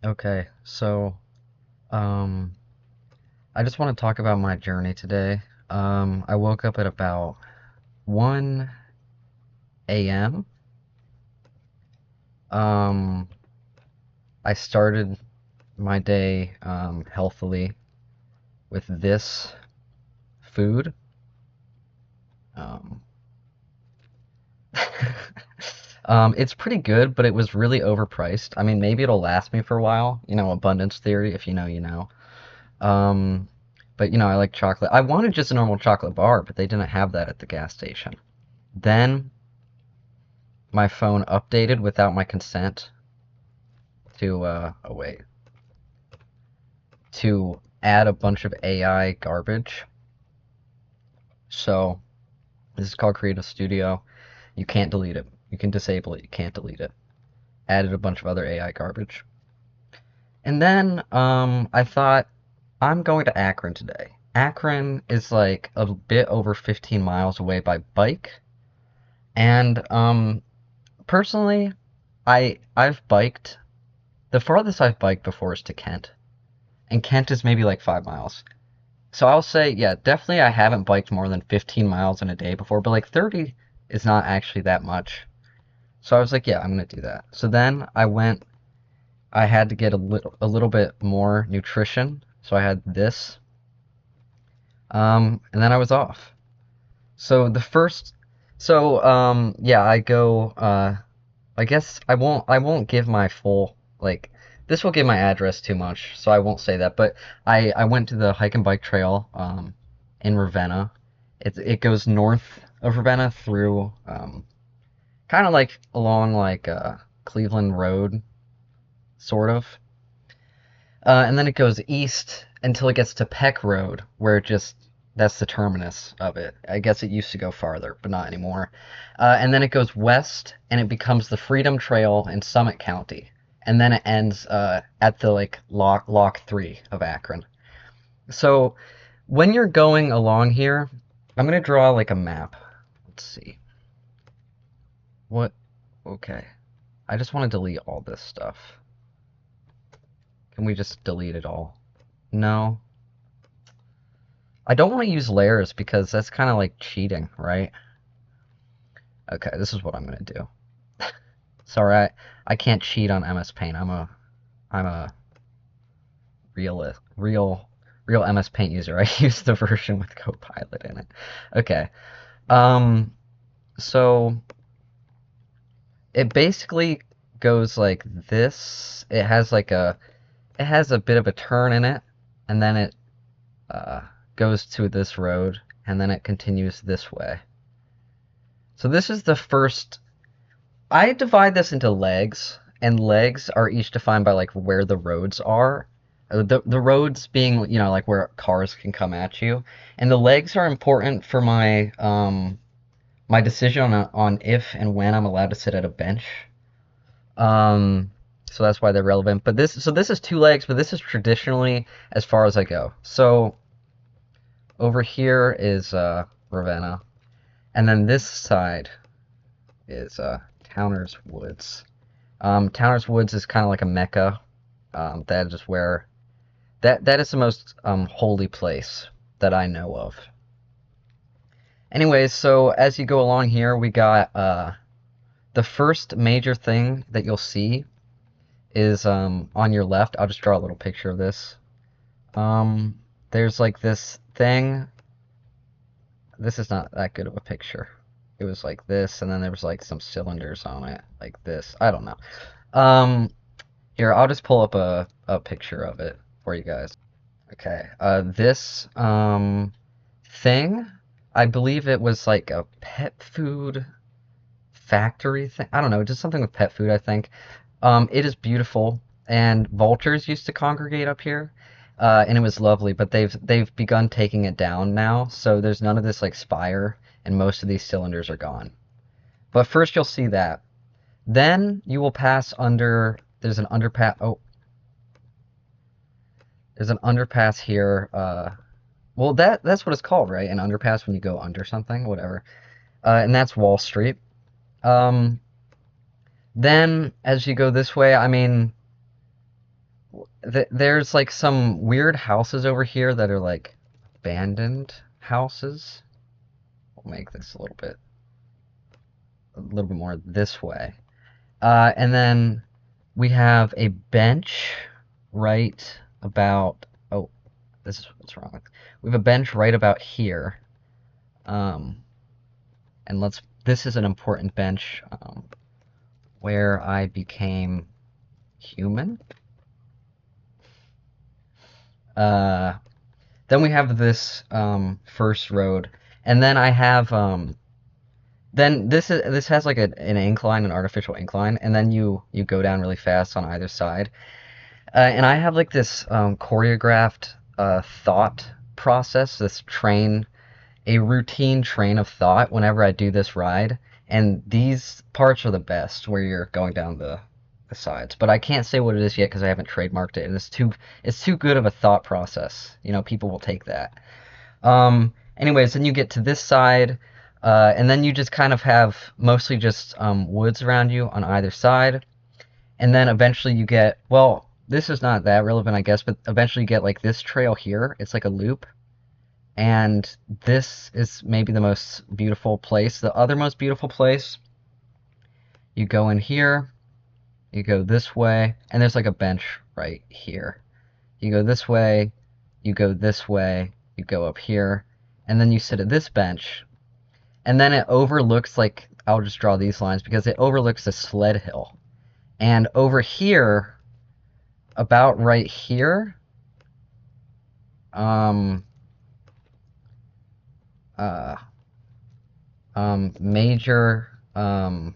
Okay, so um, I just want to talk about my journey today. I woke up at about 1 a.m. Um, I started my day healthily with this food. Um, it's pretty good, but it was really overpriced. I mean, maybe it'll last me for a while. Abundance theory. If you know, you know. Um, but I like chocolate. I wanted just a normal chocolate bar, but they didn't have that at the gas station. Then my phone updated without my consent to oh wait, to add a bunch of AI garbage. So this is called Creative Studio. You can't delete it. You can disable it. You can't delete it. Added a bunch of other AI garbage. And then I thought I'm going to Akron today. Akron is like a bit over 15 miles away by bike. And personally, I've biked. The farthest I've biked before is to Kent, and Kent is maybe like 5 miles. So I'll say, yeah, definitely I haven't biked more than 15 miles in a day before, but like 30 is not actually that much. So I was like, yeah, I'm gonna do that. So then I went. I had to get a little bit more nutrition, so I had this, and then I was off. So the first, so yeah, I go. I guess I won't give my full like this will give my address too much, so I won't say that. But I went to the hike and bike trail in Ravenna. It goes north of Ravenna through kind of like along like Cleveland Road, sort of. And then it goes east until it gets to Peck Road, where it just that's the terminus of it. I guess it used to go farther, but not anymore. And then it goes west, and it becomes the Freedom Trail in Summit County, and then it ends at the like Lock 3 of Akron. So when you're going along here, I'm gonna draw like a map. Let's see what. Okay, I just want to delete all this stuff. Can we just delete it all? No. I don't want to use layers because that's kind of like cheating, right? Okay, this is what I'm gonna do. Sorry, I can't cheat on MS Paint. I'm a real MS Paint user. I use the version with Copilot in it. Okay. Um so it basically goes like this. It has a bit of a turn in it, and then it uh goes to this road, and then it continues this way. So this is the first. I divide this into legs, and legs are each defined by like where the roads are. The roads being, like where cars can come at you, and the legs are important for my decision on if and when I'm allowed to sit at a bench. Um, so that's why they're relevant. But this is two legs, but this is traditionally as far as I go. So over here is Ravenna, and then this side is Towner's Woods. Towner's Woods is kind of like a mecca. That is where that is the most holy place that I know of. Anyways, so as you go along here, we got the first major thing that you'll see is on your left. I'll just draw a little picture of this. There's like this thing. This is not that good of a picture. It was like this, and then there was like some cylinders on it, like this. I don't know. Um, Here, I'll just pull up a picture of it for you guys. Okay, this thing, I believe it was like a pet food factory thing. I don't know, just something with pet food, I think. It is beautiful, and vultures used to congregate up here, and it was lovely. But they've begun taking it down now, so there's none of this like spire, and most of these cylinders are gone. But first, you'll see that. Then you will pass under. There's an underpass. Oh, there's an underpass here. Well, that's what it's called, right? An underpass when you go under something, whatever. And that's Wall Street. Um, then as you go this way, I mean, there's like some weird houses over here that are like abandoned houses. We'll make this a little bit more this way. And then we have a bench right about. Oh, this is what's wrong with. We have a bench right about here. Um, and let's. This is an important bench where I became human. Uh, then we have this first road, and then I have then this has like an incline, an artificial incline, and then you go down really fast on either side. And I have like this choreographed thought process, a routine train of thought whenever I do this ride. And these parts are the best where you're going down the sides. But I can't say what it is yet because I haven't trademarked it, and it's too good of a thought process. You know, people will take that. Anyways, then you get to this side, and then you just kind of have mostly just woods around you on either side. And then eventually you get, well, this is not that relevant, I guess, but eventually you get like this trail here. It's like a loop. And this is maybe the most beautiful place. The other most beautiful place, you go in here, you go this way, and there's like a bench right here. You go this way, you go this way, you go up here, and then you sit at this bench. And then it overlooks, like, I'll just draw these lines because it overlooks a sled hill. And over here, about right here, um, uh, major, what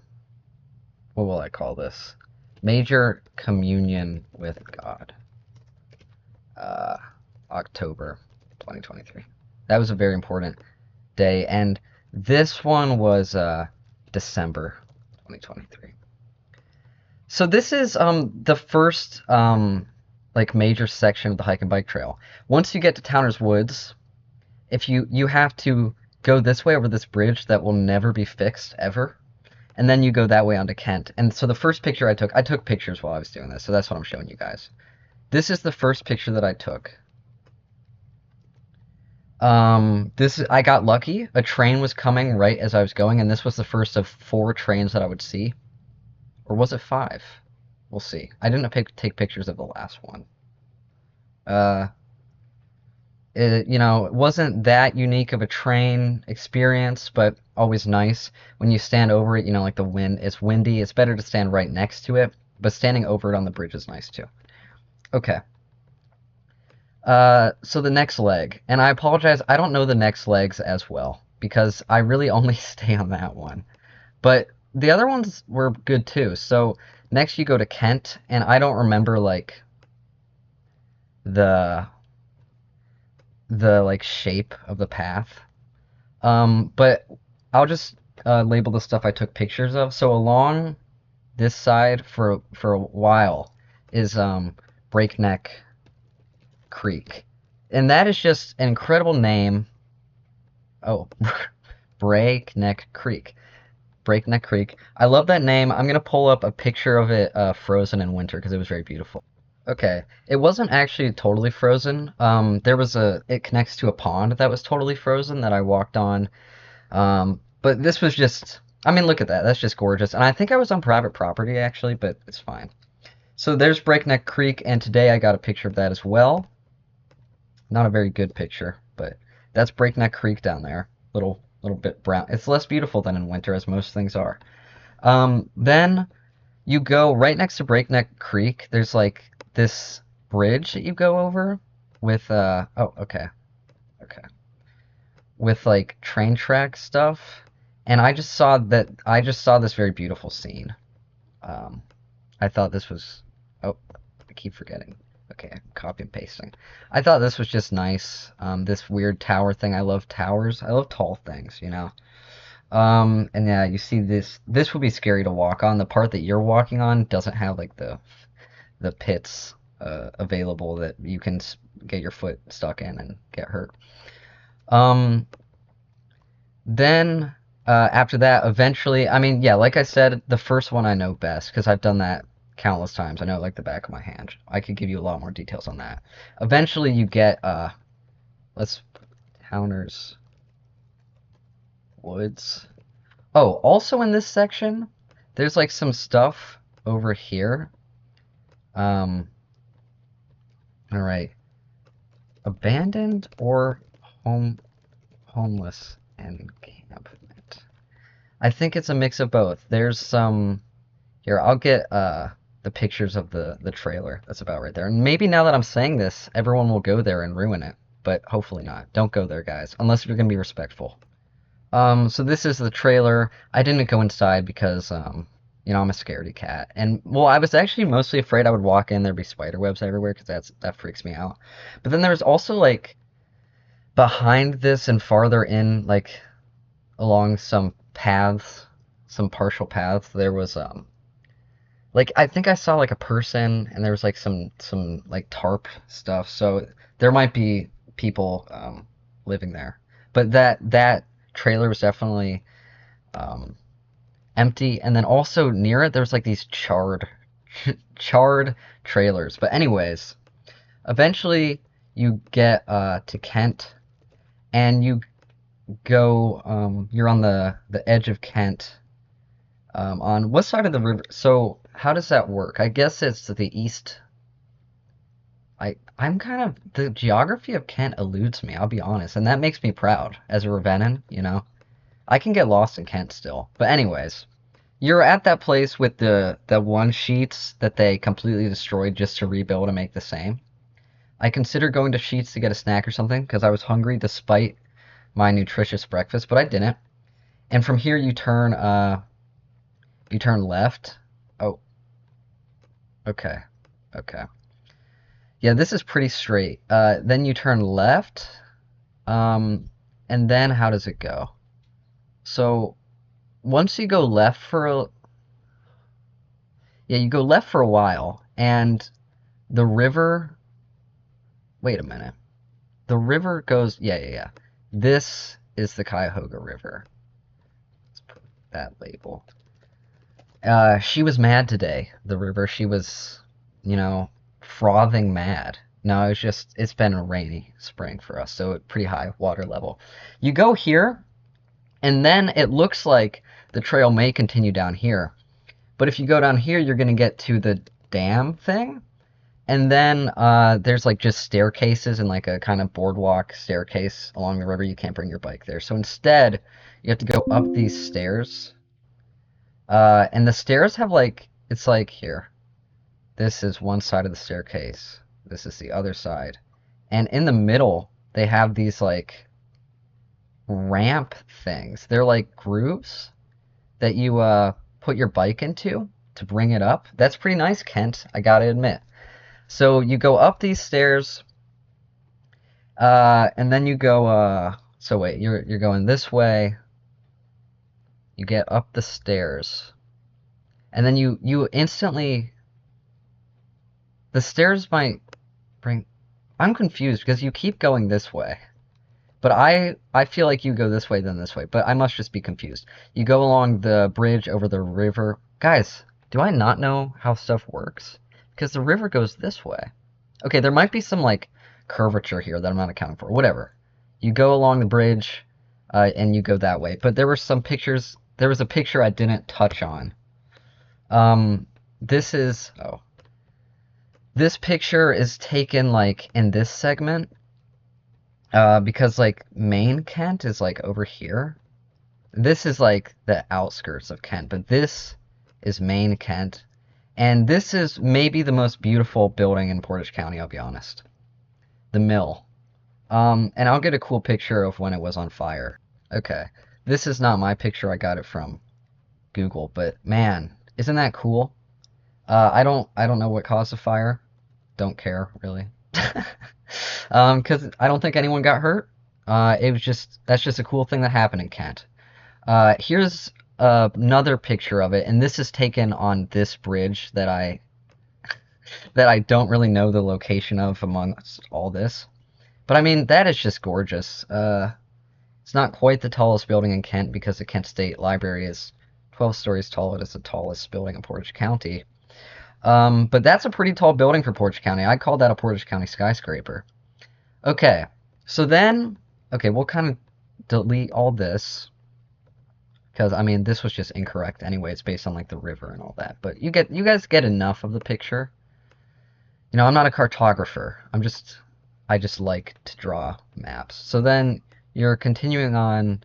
will I call this? Major communion with God. Uh, October 2023. That was a very important day, and this one was December 2023. So this is the first like major section of the hike and bike trail. Once you get to Towner's Woods, if you have to go this way over this bridge that will never be fixed ever, and then you go that way onto Kent. And so the first picture I took pictures while I was doing this, so that's what I'm showing you guys. This is the first picture that I took. I got lucky. A train was coming right as I was going, and this was the first of 4 trains that I would see. Or was it 5? We'll see. I didn't take pictures of the last one. It wasn't that unique of a train experience, but always nice. When you stand over it, like the wind, it's windy. It's better to stand right next to it, but standing over it on the bridge is nice too. Okay. So the next leg, and I apologize, I don't know the next legs as well because I really only stay on that one. But the other ones were good too. So next you go to Kent, and I don't remember like the like shape of the path. But I'll just label the stuff I took pictures of. So along this side for a while is Breakneck Creek. And that is just an incredible name. Oh, Breakneck Creek. Breakneck Creek. I love that name. I'm going to pull up a picture of it frozen in winter because it was very beautiful. Okay, it wasn't actually totally frozen. It connects to a pond that was totally frozen that I walked on. But this was just, I mean, look at that. That's just gorgeous. And I think I was on private property actually, but it's fine. So there's Breakneck Creek, and today I got a picture of that as well. Not a very good picture, but that's Breakneck Creek down there. Little bit brown. It's less beautiful than in winter, as most things are. Then you go right next to Breakneck Creek. There's like this bridge that you go over with okay. With like train track stuff. And I just saw this very beautiful scene. I thought this was, oh, I keep forgetting. Okay, I'm copy and pasting. I thought this was just nice. This weird tower thing. I love towers. I love tall things, And yeah, you see this. This would be scary to walk on. The part that you're walking on doesn't have like the pits available that you can get your foot stuck in and get hurt. Then after that, eventually, I mean, yeah, like I said, the first one I know best because I've done that countless times. I know it like the back of my hand. I could give you a lot more details on that. Eventually, you get let's Towner's Woods. Oh, also in this section, there's like some stuff over here. Um, all right, abandoned or homeless encampment. I think it's a mix of both. There's some here. I'll get the pictures of the trailer. That's about right there. And maybe now that I'm saying this, everyone will go there and ruin it. But hopefully not. Don't go there, guys, unless you're gonna be respectful. So this is the trailer. I didn't go inside because, I'm a scaredy cat. And, well, I was actually mostly afraid I would walk in, there'd be spider webs everywhere, because that freaks me out. But then there's also, like, behind this and farther in, like, along some paths, some partial paths, there was, like, I think I saw, like, a person, and there was, like, some like, tarp stuff. So there might be people, living there. But that trailer was definitely um, empty, and then also near it there's like these charred trailers. But anyways, eventually you get to Kent, and you go you're on the edge of Kent, on what side of the river? So how does that work? I guess it's to the east. I'm kind of, the geography of Kent eludes me, I'll be honest, and that makes me proud as a Revenant. I can get lost in Kent still. But anyways, you're at that place with the one sheets that they completely destroyed just to rebuild and make the same. I considered going to Sheets to get a snack or something because I was hungry despite my nutritious breakfast, but I didn't. And from here you turn left. Oh, okay. Okay. Yeah, this is pretty straight. Then you turn left. And then how does it go? So once you go left for a yeah, you go left for a while, and the river. Wait a minute. The river goes. Yeah, yeah, yeah. This is the Cuyahoga River. Let's put that label. She was mad today. The river. She was, you know, frothing mad. No, it's been a rainy spring for us, so pretty high water level. You go here, and then it looks like the trail may continue down here. But if you go down here, you're going to get to the dam thing. And then there's like just staircases and like a kind of boardwalk staircase along the river. You can't bring your bike there. So instead, you have to go up these stairs. And the stairs have like, it's like here. This is one side of the staircase. This is the other side. And in the middle, they have these like ramp things. They're like grooves that you put your bike into to bring it up. That's pretty nice, Kent, I gotta admit. So you go up these stairs, and then you go. So wait, you're going this way. You get up the stairs, and then you instantly. The stairs might bring. I'm confused because you keep going this way, but I feel like you go this way then this way. But I must just be confused. You go along the bridge over the river, guys. Do I not know how stuff works? Because the river goes this way. Okay, there might be some like curvature here that I'm not accounting for. Whatever. You go along the bridge, and you go that way. But there were some pictures. There was a picture I didn't touch on. This is this picture is taken like in this segment, because like main Kent is like over here. This is like the outskirts of Kent, but this is main Kent. And this is maybe the most beautiful building in Portage County, I'll be honest. The mill. And I'll get a cool picture of when it was on fire. Okay. This is not my picture, I got it from Google, but man, isn't that cool? I don't know what caused the fire. Don't care, really. Because I don't think anyone got hurt. That's just a cool thing that happened in Kent. Here's another picture of it, and this is taken on this bridge that I don't really know the location of amongst all this. But I mean, that is just gorgeous. It's not quite the tallest building in Kent because the Kent State Library is 12 stories tall. It is the tallest building in Portage County. But that's a pretty tall building for Portage County. I call that a Portage County skyscraper. Okay, so then, okay, we'll kind of delete all this because I mean this was just incorrect anyway. It's based on like the river and all that. But you guys get enough of the picture. You know, I'm not a cartographer. I just like to draw maps. So then you're continuing on.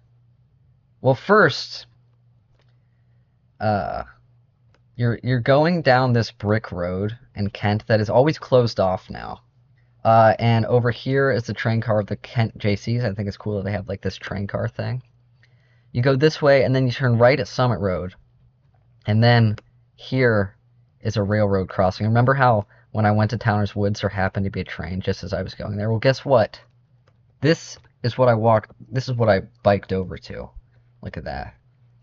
Well, first, uh, you're going down this brick road in Kent that is always closed off now. And over here is the train car of the Kent JCs. I think it's cool that they have like this train car thing. You go this way, and then you turn right at Summit Road, and then here is a railroad crossing. Remember how when I went to Towner's Woods there happened to be a train just as I was going there? Well, guess what? This is what I walked. This is what I biked over to. Look at that.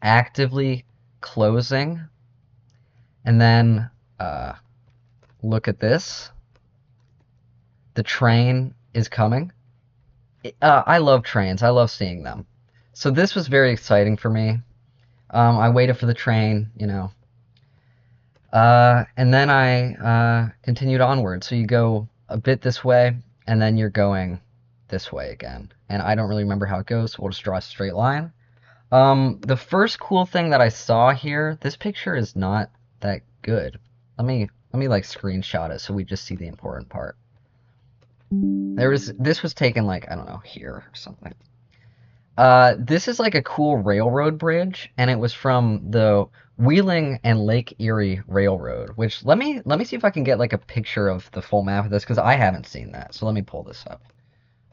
Actively closing, and then look at this. The train is coming. I love trains. I love seeing them. So this was very exciting for me. I waited for the train, you know. And then I continued onward. So you go a bit this way, and then you're going this way again. And I don't really remember how it goes, so we'll just draw a straight line. The first cool thing that I saw here, this picture is not that good. Let me like screenshot it so we just see the important part. This was taken like, I don't know, here or something. This is like a cool railroad bridge, and it was from the Wheeling and Lake Erie Railroad, which let me see if I can get like a picture of the full map of this because I haven't seen that. So let me pull this up.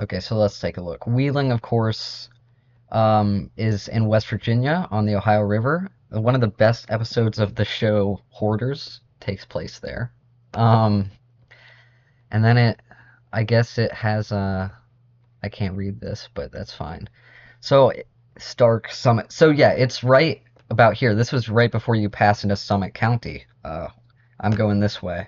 Okay, so let's take a look. Wheeling, of course, is in West Virginia on the Ohio River. One of the best episodes of the show Hoarders takes place there. And then I guess it has I can't read this, but that's fine. So Stark Summit. So yeah, it's right about here. This was right before you pass into Summit County. I'm going this way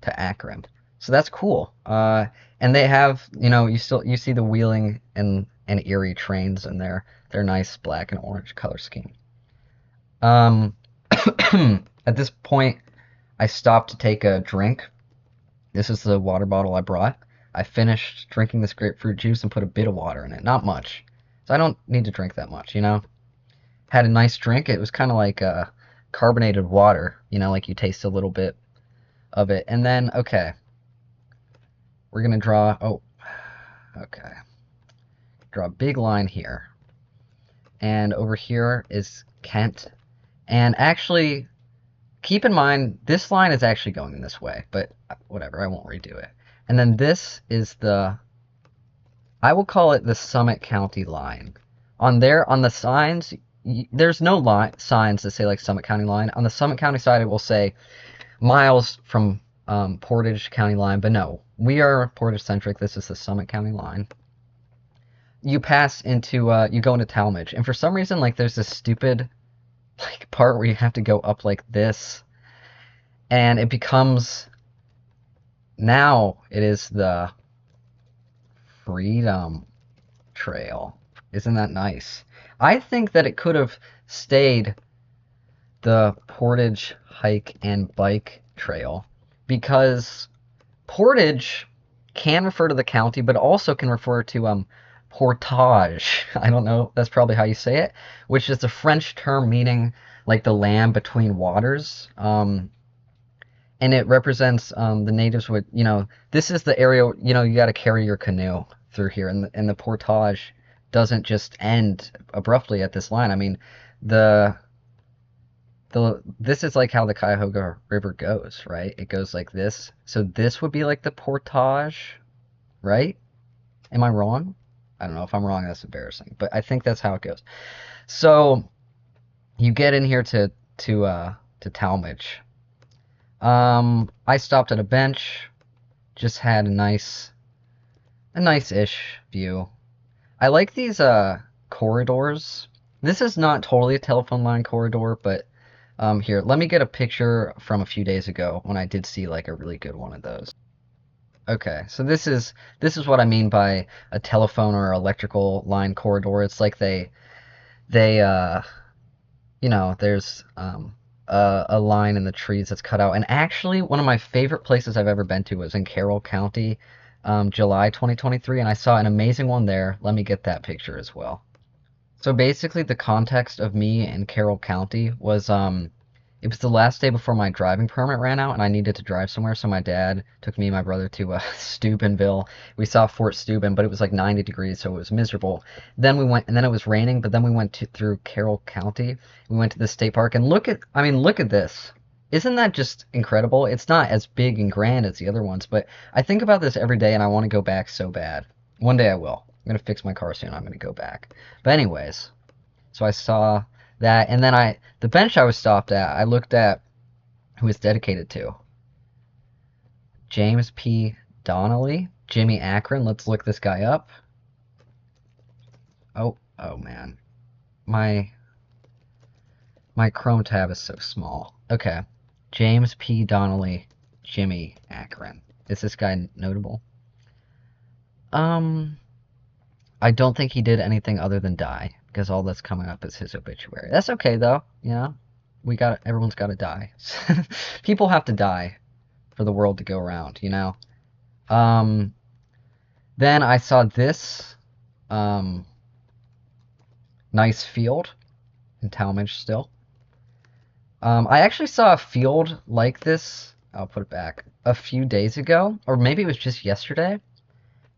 to Akron. So that's cool. And they have, you know, you see the Wheeling and Erie trains in there. They're nice black and orange color scheme. At this point, I stopped to take a drink. This is the water bottle I brought. I finished drinking this grapefruit juice and put a bit of water in it. Not much. So I don't need to drink that much, you know? Had a nice drink. It was kind of like carbonated water, you know, like you taste a little bit of it. And then, okay, we're going to draw, oh, okay. Draw a big line here. And over here is Kent. And actually, keep in mind, this line is actually going in this way, but whatever, I won't redo it. And then this is I will call it the Summit County line. On the signs, there's no signs that say like Summit County line. On the Summit County side, it will say miles from Portage County line, but no, we are Portage centric. This is the Summit County line. You pass into, you go into Talmadge, and for some reason, like there's this stupid like part where you have to go up like this, and it becomes, now it is the Freedom Trail. Isn't that nice? I think that it could have stayed the Portage Hike and Bike Trail because Portage can refer to the county, but also can refer to portage. I don't know, that's probably how you say it, which is a French term meaning like the land between waters. And it represents the natives would, you know, this is the area, you know, you got to carry your canoe through here, and the portage doesn't just end abruptly at this line. I mean, this is like how the Cuyahoga River goes, right? It goes like this. So this would be like the portage, right? Am I wrong? I don't know. If I'm wrong, that's embarrassing, but I think that's how it goes. So you get in here to Talmadge. I stopped at a bench, just had a nice-ish view. I like these corridors. This is not totally a telephone line corridor, but here, let me get a picture from a few days ago when I did see like a really good one of those. Okay, so this is what I mean by a telephone or electrical line corridor. It's like they you know, there's a line in the trees that's cut out. And actually, one of my favorite places I've ever been to was in Carroll County, July 2023, and I saw an amazing one there. Let me get that picture as well. So basically, the context of me in Carroll County was it was the last day before my driving permit ran out, and I needed to drive somewhere. So my dad took me and my brother to Steubenville. We saw Fort Steuben, but it was like 90 degrees, so it was miserable. Then we went, and then it was raining. But then we went through Carroll County. We went to the state park, and I mean, look at this. Isn't that just incredible? It's not as big and grand as the other ones, but I think about this every day, and I want to go back so bad. One day I will. I'm gonna fix my car soon. I'm gonna go back. But anyways, so I saw that, and then the bench I was stopped at, I looked at who it's dedicated to. James P. Donnelly, Jimmy Akron. Let's look this guy up. Oh man, my Chrome tab is so small. Okay, James P. Donnelly, Jimmy Akron. Is this guy notable? I don't think he did anything other than die, because all that's coming up is his obituary. That's okay though, you know. Everyone's got to die. People have to die for the world to go around, you know. Um, then I saw this nice field in Talmadge still. I actually saw a field like this. I'll put it back a few days ago, or maybe it was just yesterday.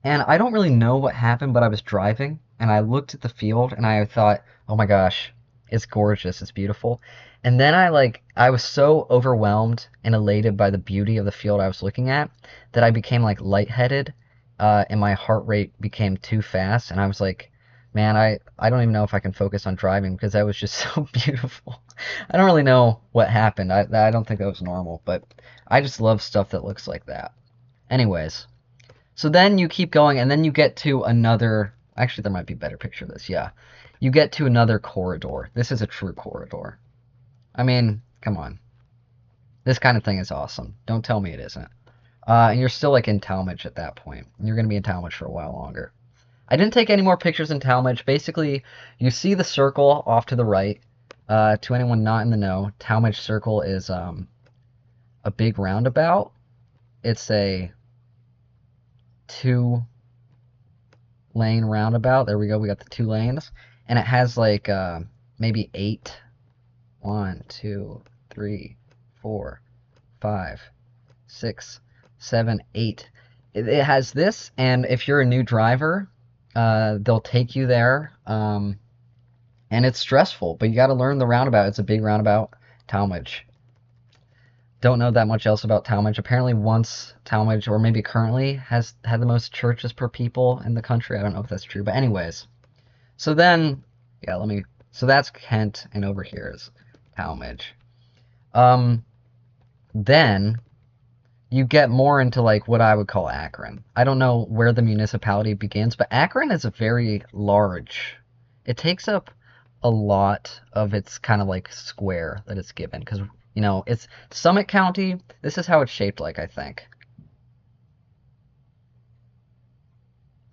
And I don't really know what happened, but I was driving and I looked at the field and I thought, oh my gosh, it's gorgeous, it's beautiful. And then I was so overwhelmed and elated by the beauty of the field I was looking at that I became like lightheaded, and my heart rate became too fast. And I was like, man, I don't even know if I can focus on driving because that was just so beautiful. I don't really know what happened. I don't think that was normal, but I just love stuff that looks like that. Anyways. So then you keep going, and then you get to another. Actually, there might be a better picture of this. Yeah. You get to another corridor. This is a true corridor. I mean, come on. This kind of thing is awesome. Don't tell me it isn't. And you're still like in Talmadge at that point. You're going to be in Talmadge for a while longer. I didn't take any more pictures in Talmadge. Basically, you see the circle off to the right. To anyone not in the know, Talmadge Circle is a big roundabout. It's a 2-lane roundabout. There we go. We got the 2 lanes, and it has like maybe 8. 1, 2, 3, 4, 5, 6, 7, 8. It has this, and if you're a new driver, they'll take you there, and it's stressful, but you got to learn the roundabout. It's a big roundabout, Talmadge. Don't know that much else about Talmadge. Apparently once Talmadge, or maybe currently, has had the most churches per people in the country. I don't know if that's true, but anyways. So then, yeah, so that's Kent, and over here is Talmadge. Then you get more into like what I would call Akron. I don't know where the municipality begins, but Akron is a very large. It takes up a lot of its kind of like square that it's given, because you know, it's Summit County. This is how it's shaped like, I think.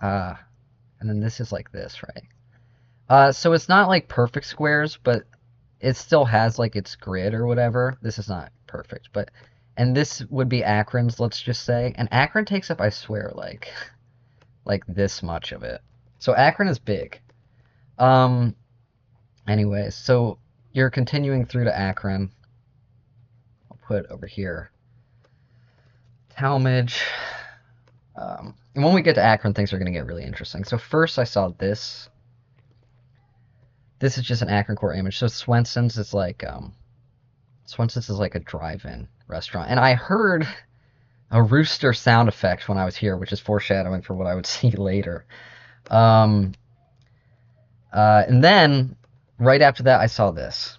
And then this is like this, right? So it's not like perfect squares, but it still has like its grid or whatever. This is not perfect, but, and this would be Akron's, let's just say. And Akron takes up, I swear, like this much of it. So Akron is big. Anyways, so you're continuing through to Akron. Put over here Talmadge, and when we get to Akron, things are going to get really interesting. So first I saw this is just an Akron core image. So Swenson's is like a drive-in restaurant, and I heard a rooster sound effect when I was here, which is foreshadowing for what I would see later. And then right after that I saw this.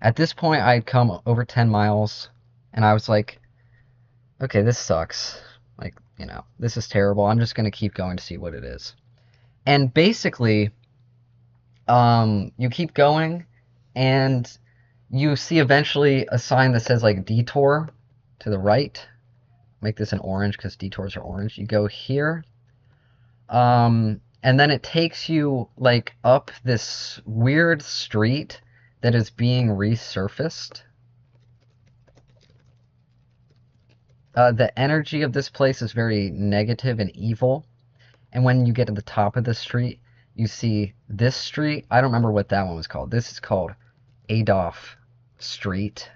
At this point, I had come over 10 miles, and I was like, okay, this sucks. Like, you know, this is terrible. I'm just going to keep going to see what it is. And basically, you keep going, and you see eventually a sign that says, like, detour to the right. Make this an orange because detours are orange. You go here, and then it takes you, like, up this weird street that is being resurfaced. The energy of this place is very negative and evil. And when you get to the top of the street, you see this street. I don't remember what that one was called. This is called Adolf Street.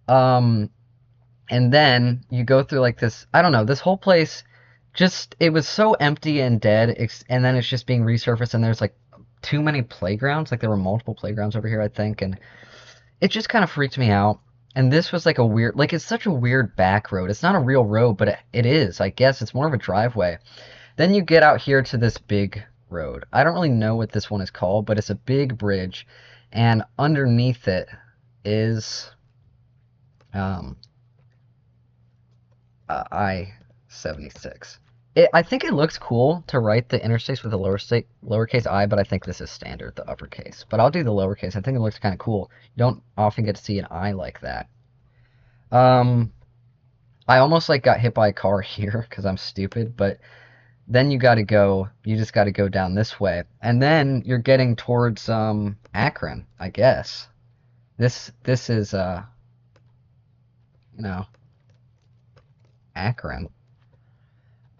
Um, and then you go through like this. I don't know. This whole place just it was so empty and dead. And then it's just being resurfaced. And there's like too many playgrounds. Like there were multiple playgrounds over here, I think, and it just kind of freaked me out. And this was like a weird, like it's such a weird back road. It's not a real road, but it is, I guess. It's more of a driveway. Then you get out here to this big road. I don't really know what this one is called, but it's a big bridge, and underneath it is um, I-76. I think it looks cool to write the interstates with a lowercase I, but I think this is standard, the uppercase. But I'll do the lowercase. I think it looks kind of cool. You don't often get to see an I like that. Um, I almost like got hit by a car here because I'm stupid, but then you just got to go down this way. And then you're getting towards Akron, I guess. This is you know, Akron.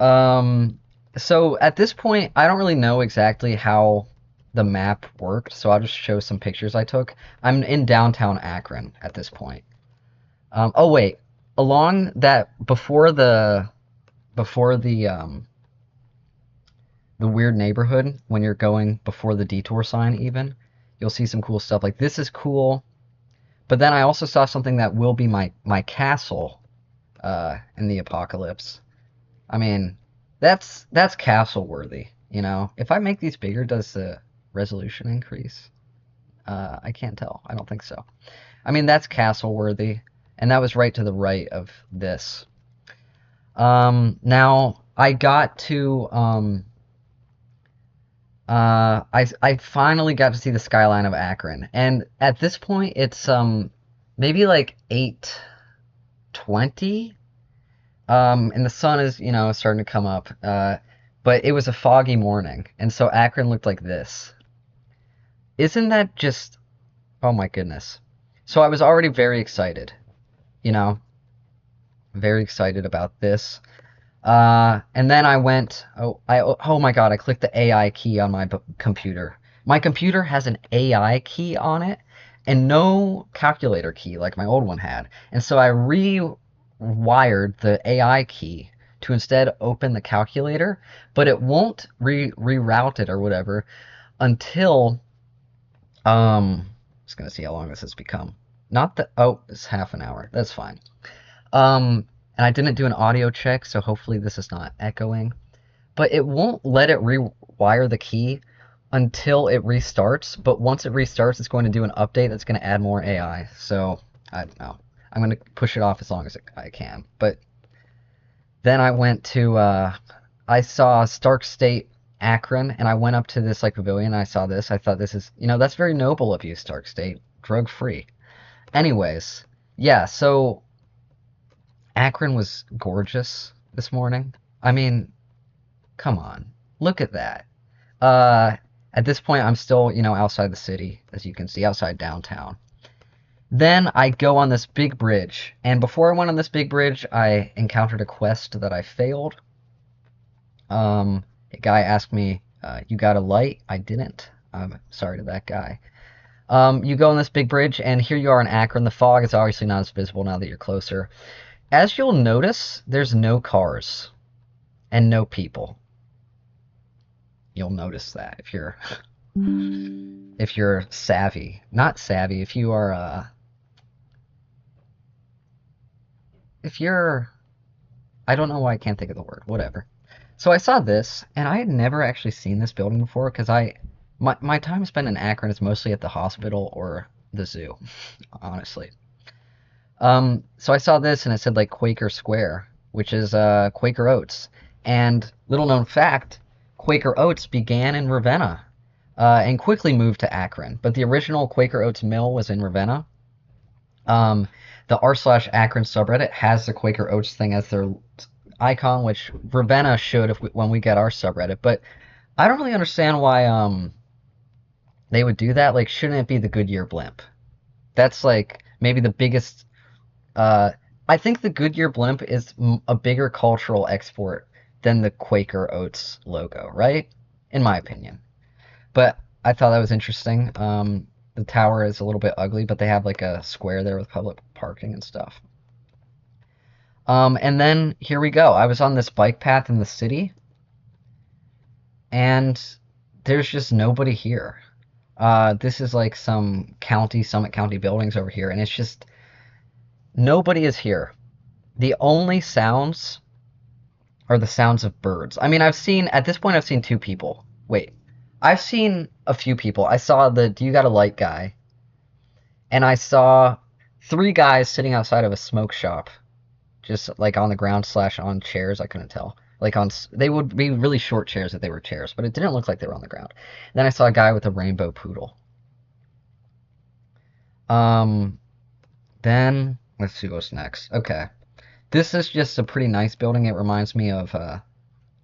Um, so at this point, I don't really know exactly how the map worked, so I'll just show some pictures I took. I'm in downtown Akron at this point. Oh wait, along that before the weird neighborhood, when you're going before the detour sign even, you'll see some cool stuff. Like this is cool, but then I also saw something that will be my castle in the apocalypse. I mean, that's castle worthy, you know. If I make these bigger, does the resolution increase? I can't tell. I don't think so. I mean, that's castle worthy, and that was right to the right of this. Now I got to I finally got to see the skyline of Akron, and at this point it's maybe like 8:20. And the sun is, starting to come up. But it was a foggy morning, and so Akron looked like this. Isn't that just, oh my goodness. So I was already very excited, you know, very excited about this. And then I went, oh my God, I clicked the AI key on my computer. My computer has an AI key on it and no calculator key like my old one had. And so I rewired the AI key to instead open the calculator, but it won't reroute it or whatever until, just gonna see how long this has become. Not the, oh, it's half an hour. That's fine. And I didn't do an audio check, so hopefully this is not echoing. But it won't let it rewire the key until it restarts. But once it restarts, it's going to do an update that's going to add more AI. So, I don't know. I'm going to push it off as long as I can. But then I went to, I saw Stark State Akron, and I went up to this like pavilion, and I saw this. I thought this is, that's very noble of you, Stark State. Drug-free. Anyways, yeah, so Akron was gorgeous this morning. I mean, come on. Look at that. At this point, I'm still, outside the city, as you can see, outside downtown. Then I go on this big bridge, and before I went on this big bridge, I encountered a quest that I failed. A guy asked me, you got a light? I didn't. I'm sorry to that guy. You go on this big bridge, and here you are in Akron. The fog is obviously not as visible now that you're closer. As you'll notice, there's no cars and no people. You'll notice that if you're savvy. Not savvy, if you are I don't know why I can't think of the word. Whatever. So I saw this, and I had never actually seen this building before because my time spent in Akron is mostly at the hospital or the zoo, honestly. So I saw this, and it said like Quaker Square, which is Quaker Oats. And little known fact, Quaker Oats began in Ravenna and quickly moved to Akron. But the original Quaker Oats mill was in Ravenna. The r/Akron subreddit has the Quaker Oats thing as their icon, which Ravenna should when we get our subreddit. But I don't really understand why they would do that. Like, shouldn't it be the Goodyear blimp? That's like maybe the biggest. Uh, I think the Goodyear blimp is a bigger cultural export than the Quaker Oats logo, right? In my opinion. But I thought that was interesting. The tower is a little bit ugly, but they have like a square there with public parking and stuff. And then here we go. I was on this bike path in the city, and there's just nobody here. This is like some county, Summit County buildings over here, and it's just nobody is here. The only sounds are the sounds of birds. I mean, at this point, I've seen two people. Wait, I've seen a few people. I saw the "Do you got a light" guy, and I saw three guys sitting outside of a smoke shop, just like on the ground slash on chairs. I couldn't tell. Like they would be really short chairs if they were chairs, but it didn't look like they were on the ground. And then I saw a guy with a rainbow poodle. Um, then let's see what's next. Okay, this is just a pretty nice building. It reminds me of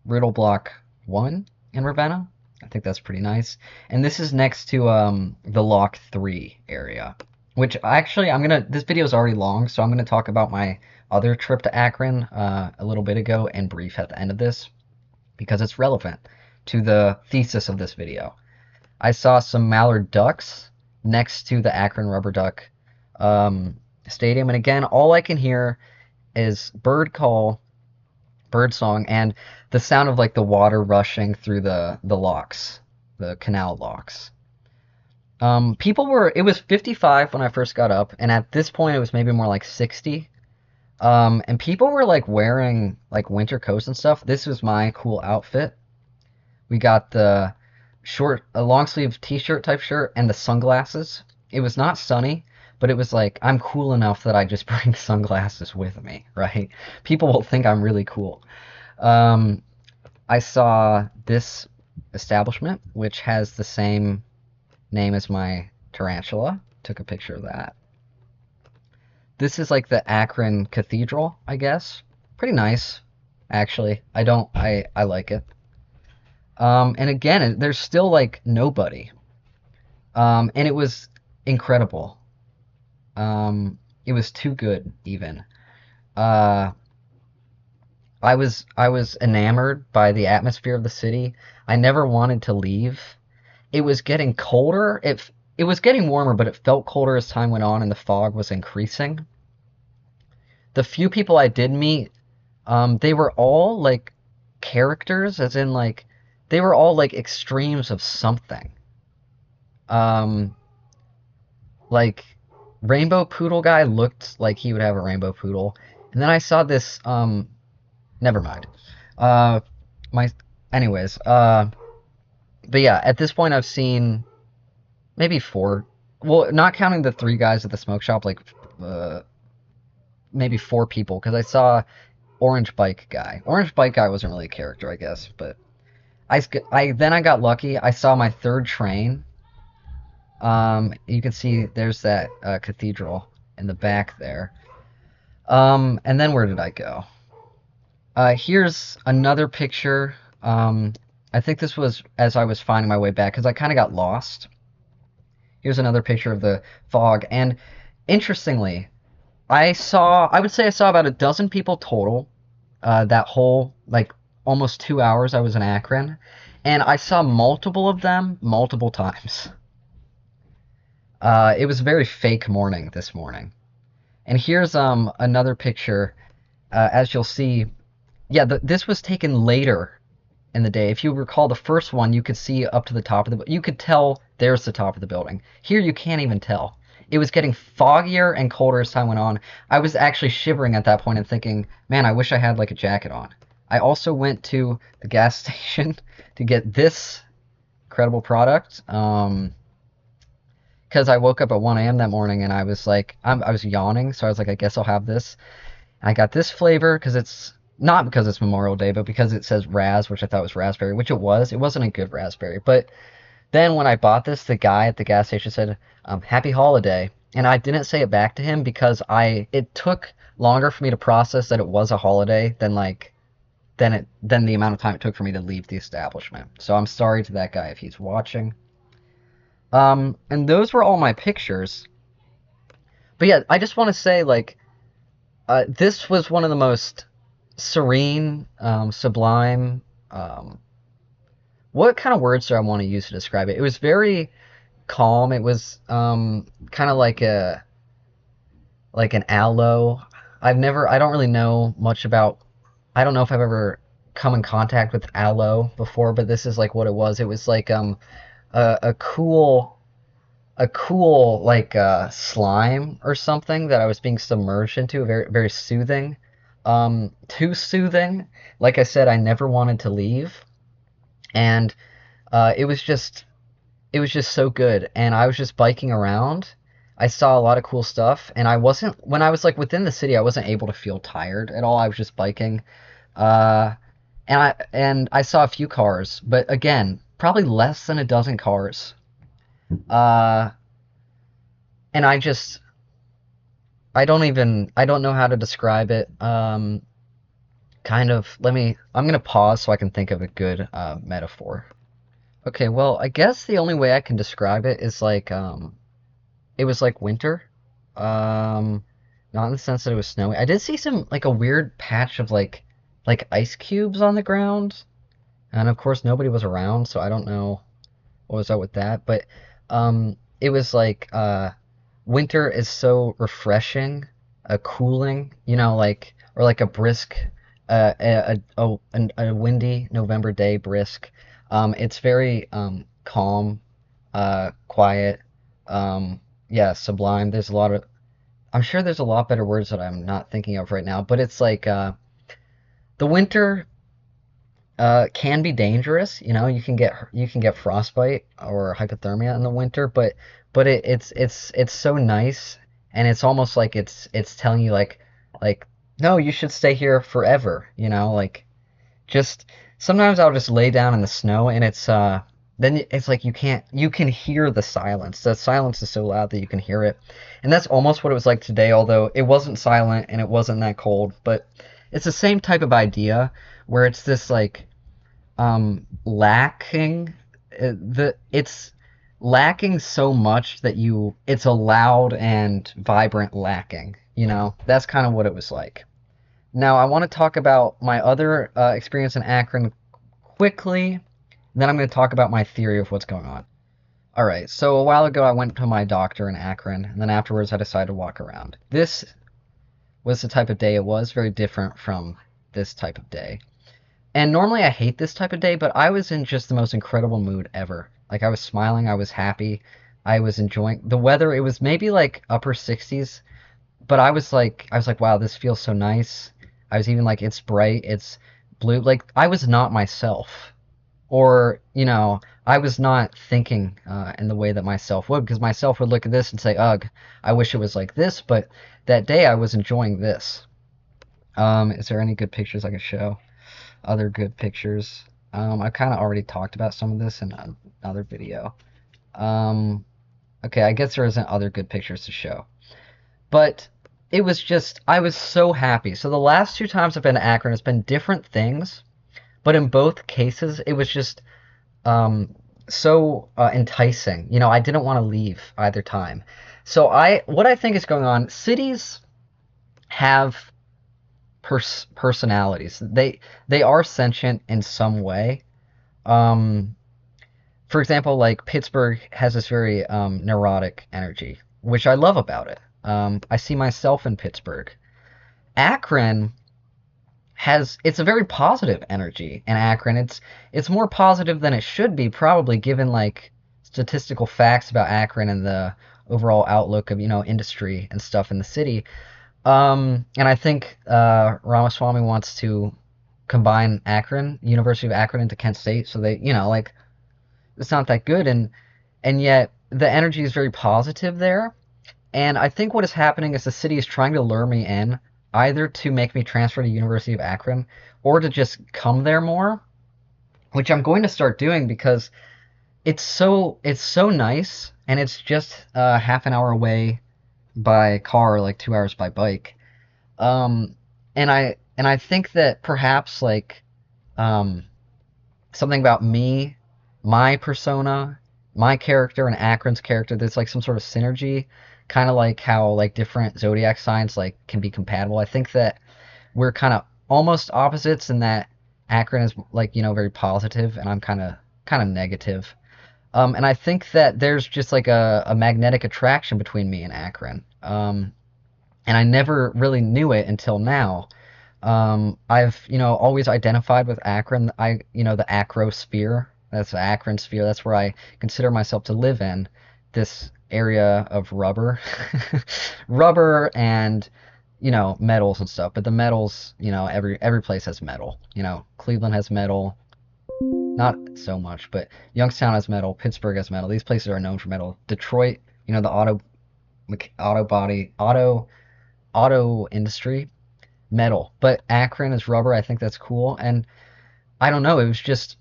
Riddle Block 1 in Ravenna. I think that's pretty nice. And this is next to the Lock 3 area, which actually this video is already long, so I'm gonna talk about my other trip to Akron a little bit ago and brief at the end of this because it's relevant to the thesis of this video. I saw some mallard ducks next to the Akron Rubber Duck Stadium, and again, all I can hear is bird call, bird song, and the sound of like the water rushing through the locks, the canal locks. It was 55 when I first got up, and at this point it was maybe more like 60. And people were like wearing like winter coats and stuff. This was my cool outfit. We got the a long sleeve t-shirt type shirt and the sunglasses. It was not sunny, but it was like I'm cool enough that I just bring sunglasses with me, right? People will think I'm really cool. Um, I saw this establishment, which has the same name as my tarantula. Took a picture of that. This is like the Akron Cathedral, I guess. Pretty nice, actually. I like it. And again, there's still like nobody. And it was incredible. It was too good, even. Uh, I was enamored by the atmosphere of the city. I never wanted to leave. It was getting colder. It was getting warmer, but it felt colder as time went on and the fog was increasing. The few people I did meet, they were all like characters, as in like they were all like extremes of something. Um, like Rainbow Poodle guy looked like he would have a rainbow poodle, and then I saw this. Never mind. Uh, my, anyways. But yeah, at this point I've seen maybe four. Well, not counting the three guys at the smoke shop, like maybe four people, because I saw Orange Bike Guy. Orange Bike Guy wasn't really a character, I guess, but then I got lucky. I saw my third train. You can see there's that cathedral in the back there. And then where did I go? Here's another picture. I think this was as I was finding my way back because I kind of got lost. Here's another picture of the fog, and interestingly, I would say I saw about a dozen people total. That whole like almost 2 hours I was in Akron, and I saw multiple of them multiple times. It was a very fake morning this morning. And here's another picture. As you'll see, yeah, this was taken later in the day. If you recall the first one, you could see up to the top of you could tell there's the top of the building. Here you can't even tell. It was getting foggier and colder as time went on. I was actually shivering at that point and thinking, man, I wish I had like a jacket on. I also went to the gas station to get this incredible product. Because I woke up at 1 a.m. that morning and I was like, I was yawning, so I was like, I guess I'll have this. I got this flavor because it's not because it's Memorial Day, but because it says Raz, which I thought was raspberry, which it was. It wasn't a good raspberry. But then when I bought this, the guy at the gas station said, Happy Holiday. And I didn't say it back to him because it took longer for me to process that it was a holiday than the amount of time it took for me to leave the establishment. So I'm sorry to that guy if he's watching. And those were all my pictures. But yeah, I just want to say, like, this was one of the most serene, sublime. Um, what kind of words do I want to use to describe it? It was very calm. It was kind of like an aloe. I don't really know much about. I don't know if I've ever come in contact with aloe before, but this is like what it was. It was like a cool like slime or something that I was being submerged into, very very soothing. Too soothing. Like I said, I never wanted to leave, and it was just so good. And I was just biking around. I saw a lot of cool stuff, and I wasn't when I was like within the city, I wasn't able to feel tired at all. I was just biking. Uh, and I saw a few cars, but again, probably less than a dozen cars. Uh, and I don't know how to describe it. Kind of I'm gonna pause so I can think of a good metaphor. Okay, well, I guess the only way I can describe it is like it was like winter. Um, Not in the sense that it was snowy. I did see some like a weird patch of like ice cubes on the ground, and of course nobody was around, so I don't know what was up with that. But it was like winter is so refreshing, cooling, like or like a brisk, a windy November day, brisk. It's very calm, quiet, yeah, sublime. There's a lot of I'm sure there's a lot better words that I'm not thinking of right now, but it's like the winter can be dangerous. You can get frostbite or hypothermia in the winter, but it's so nice, and it's almost like it's telling you like no, you should stay here forever. Like just sometimes I'll just lay down in the snow, and then it's like you can hear the silence. The silence is so loud that you can hear it. And that's almost what it was like today, although it wasn't silent and it wasn't that cold, but it's the same type of idea where it's this like lacking the it's lacking so much that you it's a loud and vibrant lacking. That's kind of what it was like. Now I want to talk about my other experience in Akron quickly, and then I'm going to talk about my theory of what's going on. All right, so a while ago I went to my doctor in Akron, and then afterwards I decided to walk around. This was the type of day it was, very different from this type of day. And normally I hate this type of day, but I was in just the most incredible mood ever. Like I was smiling, I was happy, I was enjoying the weather. It was maybe like upper 60s, but I was like, wow, this feels so nice. I was even like, it's bright, it's blue. Like I was not myself, or I was not thinking in the way that myself would, because myself would look at this and say, ugh, I wish it was like this. But that day I was enjoying this. Is there any good pictures I could show? Other good pictures. I kind of already talked about some of this in another video. Um, okay, I guess there isn't other good pictures to show. But I was so happy. So the last two times I've been to Akron, it's been different things, but in both cases, it was just so enticing. I didn't want to leave either time. So what I think is going on, cities have personalities. They are sentient in some way. Um, for example, like Pittsburgh has this very neurotic energy, which I love about it. I see myself in Pittsburgh. Akron it's a very positive energy in Akron. It's more positive than it should be, probably, given like statistical facts about Akron and the overall outlook of industry and stuff in the city. And I think Ramaswamy wants to combine University of Akron, into Kent State, so they like it's not that good, and yet the energy is very positive there. And I think what is happening is the city is trying to lure me in, either to make me transfer to University of Akron or to just come there more, which I'm going to start doing because it's so nice, and it's just half an hour away by car, like 2 hours by bike. And I think that perhaps like um, something about me, my persona, my character and Akron's character, there's like some sort of synergy, kind of like how like different zodiac signs like can be compatible. I think that we're kind of almost opposites in that Akron is like, very positive and I'm kind of negative. And I think that there's just like a magnetic attraction between me and Akron. And I never really knew it until now. I've, always identified with Akron. The acrosphere. That's the Akron sphere. That's where I consider myself to live in. This area of rubber, rubber and metals and stuff. But the metals, every place has metal. Cleveland has metal, not so much, but Youngstown has metal. Pittsburgh has metal. These places are known for metal. Detroit, the auto body, auto industry, metal. But Akron is rubber. I think that's cool. And I don't know. It was just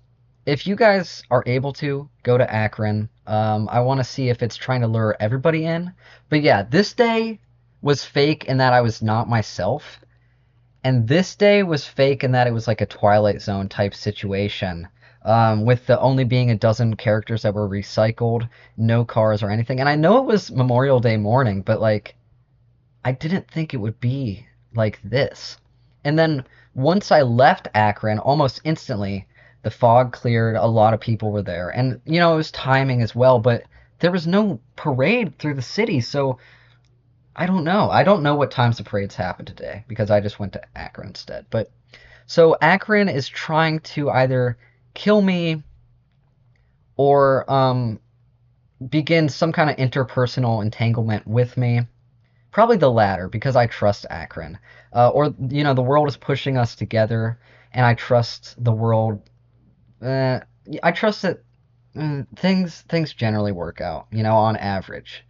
if you guys are able to go to Akron, I want to see if it's trying to lure everybody in. But yeah, this day was fake in that I was not myself. And this day was fake in that it was like a Twilight Zone type situation, with the only being a dozen characters that were recycled, no cars or anything. And I know it was Memorial Day morning, but like I didn't think it would be like this. And then once I left Akron, almost instantly, the fog cleared. A lot of people were there. And, it was timing as well, but there was no parade through the city. So I don't know. I don't know what times the parades happened today because I just went to Akron instead. But so Akron is trying to either kill me or begin some kind of interpersonal entanglement with me. Probably the latter because I trust Akron. Or the world is pushing us together, and I trust the world. Uh, I trust that things generally work out. On average.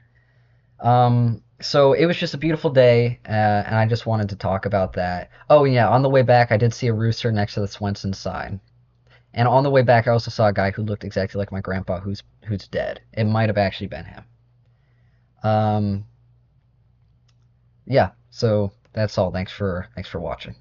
So it was just a beautiful day, and I just wanted to talk about that. Oh yeah, on the way back, I did see a rooster next to the Swenson sign, and on the way back, I also saw a guy who looked exactly like my grandpa, who's dead. It might have actually been him. Um, yeah. So that's all. Thanks for watching.